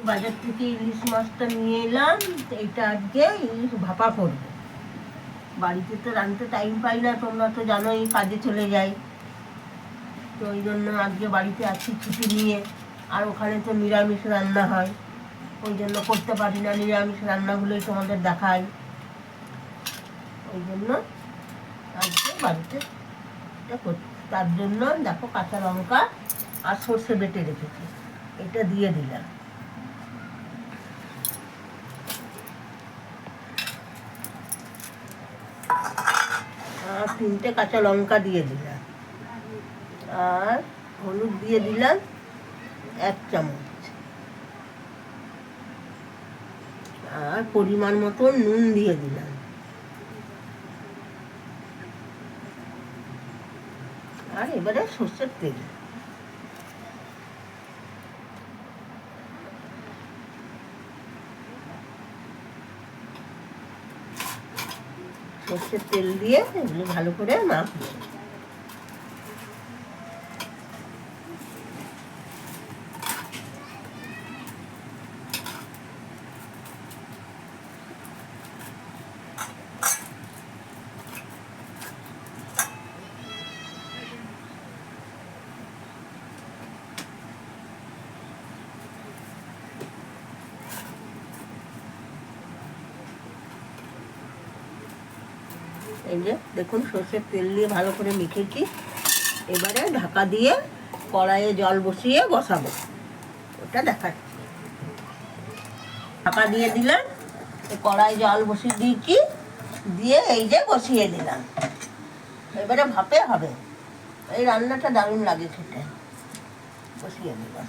বাজার থেকে ইলিশ মাছটা নিয়ে এলাম। এইটা আজকে ইলিশ ভাপা করবো। বাড়িতে তো রাঁধতে টাইম পাই না, তোমরা তো জানোই কাজে চলে যাই। তো ওই জন্য আজকে বাড়িতে আছি ছুটি নিয়ে। আর ওখানে তো নিরামিষ রান্না হয়, ওই জন্য করতে পারি না। নিরামিষ রান্নাগুলোই তোমাদের দেখাই। ওই জন্য আজকে বাড়িতে তার জন্য দেখো কাঁচা লঙ্কা আর সর্ষে বেটে রেখেছি, এটা দিয়ে দিলাম। আর 3টে কাঁচা লঙ্কা দিয়ে দিলাম। আর হলুদ দিয়ে দিলাম 1 চামচ। আর পরিমাণ মতো নুন দিয়ে দিলাম। আর এবারে সর্ষের তেল। সর্ষের তেল দিয়ে এগুলো ভালো করে মাখবো। এই যে দেখুন সর্ষের তেল দিয়ে ভালো করে মেখেছি। এবারে ঢাকা দিয়ে কড়াইয়ে জল বসিয়ে বসাবো, ওটা দেখাচ্ছি। ঢাকা দিয়ে দিলাম, কড়াই জল বসিয়ে দিয়েছি, দিয়ে এই যে বসিয়ে দিলাম। এবারে ভাপে হবে। এই রান্নাটা দারুণ লাগে খেতে। বসিয়ে দিলাম।